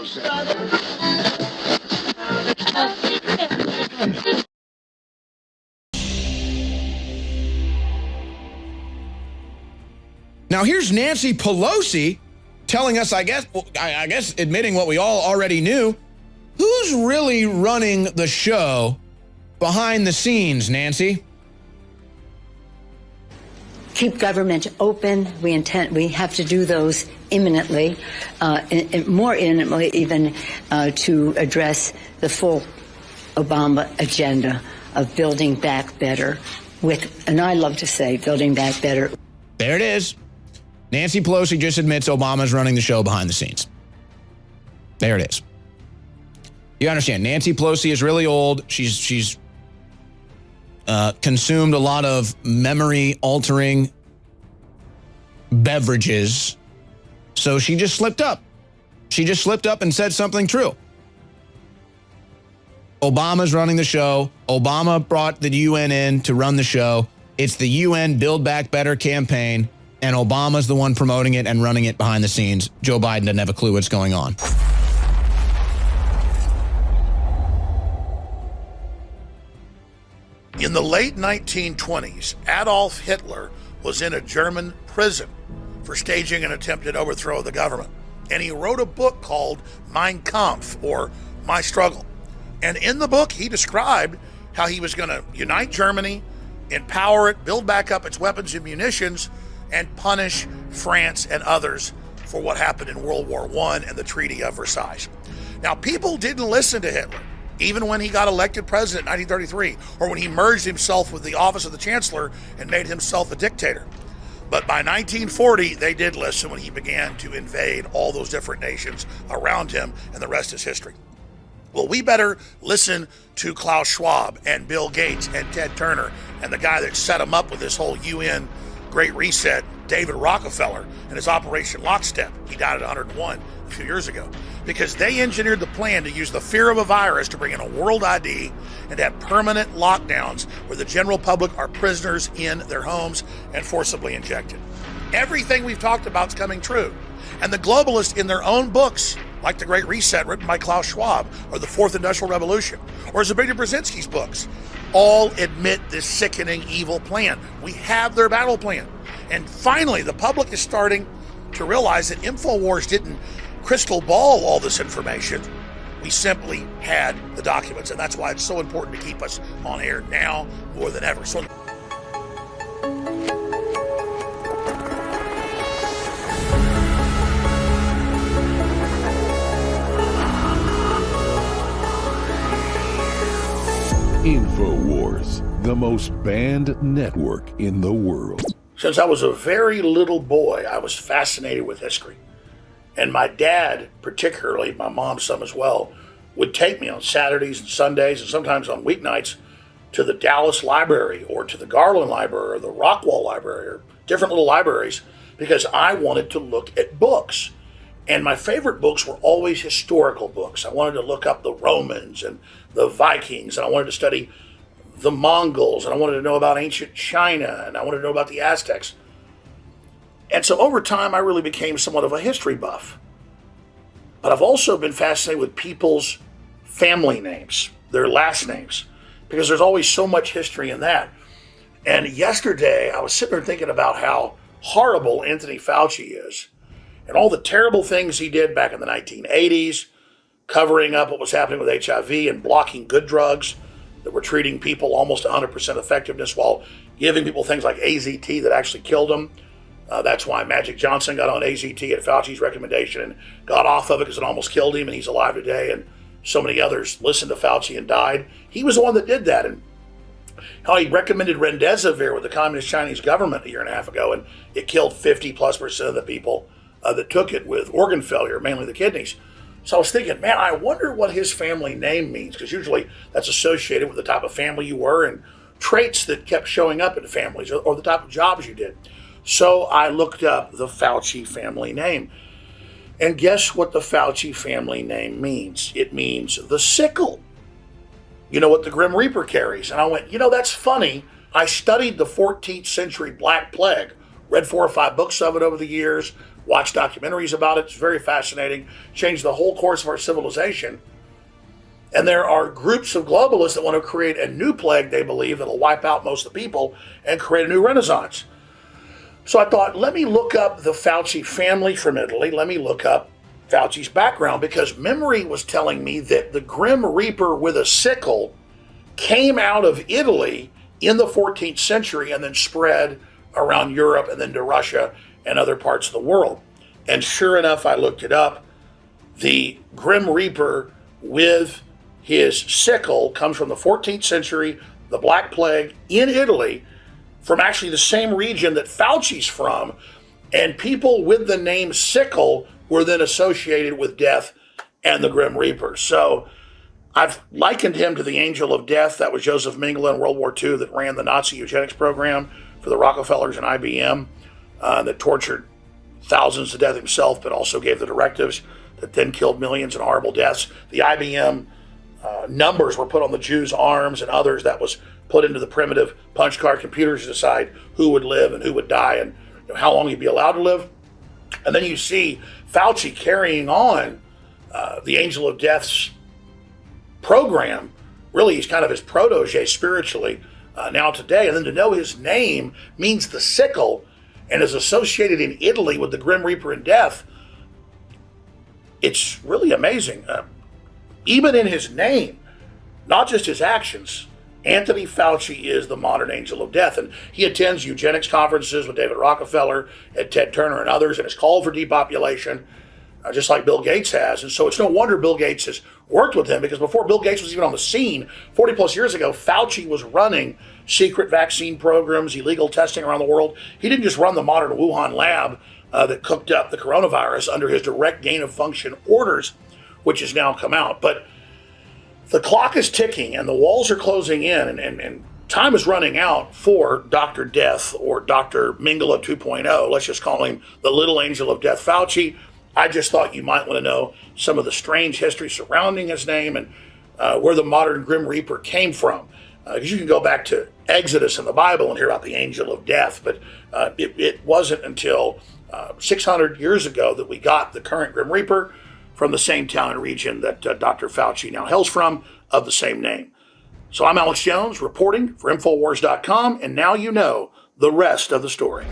Now here's Nancy Pelosi telling us, I guess admitting what we all already knew. Who's really running the show behind the scenes, Nancy? Keep government open. We have to do those imminently, more imminently even, to address the full Obama agenda of building back better and I love to say building back better. There it is. Nancy Pelosi just admits Obama's running the show behind the scenes. There it is. You understand, Nancy Pelosi is really old. She's consumed a lot of memory-altering beverages. So she just slipped up. She just slipped up and said something true. Obama's running the show. Obama brought the UN in to run the show. It's the UN Build Back Better campaign, and Obama's the one promoting it and running it behind the scenes. Joe Biden doesn't have a clue what's going on. In the late 1920s, Adolf Hitler was in a German prison for staging an attempted overthrow of the government. And he wrote a book called Mein Kampf, or My Struggle. And in the book, he described how he was going to unite Germany, empower it, build back up its weapons and munitions, and punish France and others for what happened in World War I and the Treaty of Versailles. Now, people didn't listen to Hitler, even when he got elected president in 1933, or when he merged himself with the office of the chancellor and made himself a dictator. But by 1940, they did listen when he began to invade all those different nations around him, and the rest is history. Well, we better listen to Klaus Schwab and Bill Gates and Ted Turner and the guy that set him up with this whole UN Great Reset, David Rockefeller, and his Operation Lockstep. He died at 101 a few years ago, because they engineered the plan to use the fear of a virus to bring in a world ID and have permanent lockdowns where the general public are prisoners in their homes and forcibly injected. Everything we've talked about is coming true. And the globalists in their own books, like The Great Reset written by Klaus Schwab, or The Fourth Industrial Revolution, or Zbigniew Brzezinski's books, all admit this sickening, evil plan. We have their battle plan. And finally, the public is starting to realize that InfoWars didn't crystal ball all this information. We simply had the documents, and that's why it's so important to keep us on air now more than ever. So InfoWars, the most banned network in the world. Since I was a very little boy, I was fascinated with history. And my dad, particularly, my mom some as well, would take me on Saturdays and Sundays and sometimes on weeknights to the Dallas Library or to the Garland Library or the Rockwall Library or different little libraries, because I wanted to look at books. And my favorite books were always historical books. I wanted to look up the Romans and the Vikings, and I wanted to study the Mongols, and I wanted to know about ancient China, and I wanted to know about the Aztecs. And so over time, I really became somewhat of a history buff. But I've also been fascinated with people's family names, their last names, because there's always so much history in that. And yesterday, I was sitting there thinking about how horrible Anthony Fauci is, and all the terrible things he did back in the 1980s, covering up what was happening with HIV and blocking good drugs that were treating people almost 100% effectiveness while giving people things like AZT that actually killed them. That's why Magic Johnson got on AZT at Fauci's recommendation and got off of it because it almost killed him, and he's alive today. And so many others listened to Fauci and died. He was the one that did that. And how he recommended remdesivir with the communist Chinese government a year and a half ago, and it killed 50+% of the people that took it with organ failure, mainly the kidneys. So I was thinking, man, I wonder what his family name means, because usually that's associated with the type of family you were and traits that kept showing up in families or the type of jobs you did. So I looked up the Fauci family name. And guess what the Fauci family name means? It means the sickle. You know what the Grim Reaper carries? And I went, that's funny. I studied the 14th century Black Plague, read 4 or 5 books of it over the years, watch documentaries about it. It's very fascinating. Changed the whole course of our civilization. And there are groups of globalists that want to create a new plague, they believe, that'll wipe out most of the people and create a new renaissance. So I thought, let me look up the Fauci family from Italy. Let me look up Fauci's background, because memory was telling me that the Grim Reaper with a sickle came out of Italy in the 14th century and then spread around Europe and then to Russia and other parts of the world. And sure enough, I looked it up. The Grim Reaper with his sickle comes from the 14th century, the Black Plague in Italy, from actually the same region that Fauci's from. And people with the name sickle were then associated with death and the Grim Reaper. So I've likened him to the Angel of Death. That was Joseph Mengele in World War II that ran the Nazi eugenics program for the Rockefellers and IBM, that tortured thousands to death himself, but also gave the directives that then killed millions in horrible deaths. The IBM numbers were put on the Jews' arms and others. That was put into the primitive punch card computers to decide who would live and who would die and how long you'd be allowed to live. And then you see Fauci carrying on the Angel of Death's program. Really, he's kind of his protege spiritually now today. And then to know his name means the sickle and is associated in Italy with the Grim Reaper and death, it's really amazing. Even in his name, not just his actions, Anthony Fauci is the modern Angel of Death. And he attends eugenics conferences with David Rockefeller and Ted Turner and others, and has called for depopulation, just like Bill Gates has. And so it's no wonder Bill Gates has worked with him, because before Bill Gates was even on the scene, 40 plus years ago, Fauci was running secret vaccine programs, illegal testing around the world. He didn't just run the modern Wuhan lab that cooked up the coronavirus under his direct gain of function orders, which has now come out. But the clock is ticking and the walls are closing in, and time is running out for Dr. Death, or Dr. Mengele 2.0. Let's just call him the little Angel of Death Fauci. I just thought you might want to know some of the strange history surrounding his name and where the modern Grim Reaper came from. Because you can go back to Exodus in the Bible and hear about the Angel of Death, but it wasn't until 600 years ago that we got the current Grim Reaper from the same town and region that Dr. Fauci now hails from, of the same name. So I'm Alex Jones reporting for Infowars.com, and now you know the rest of the story.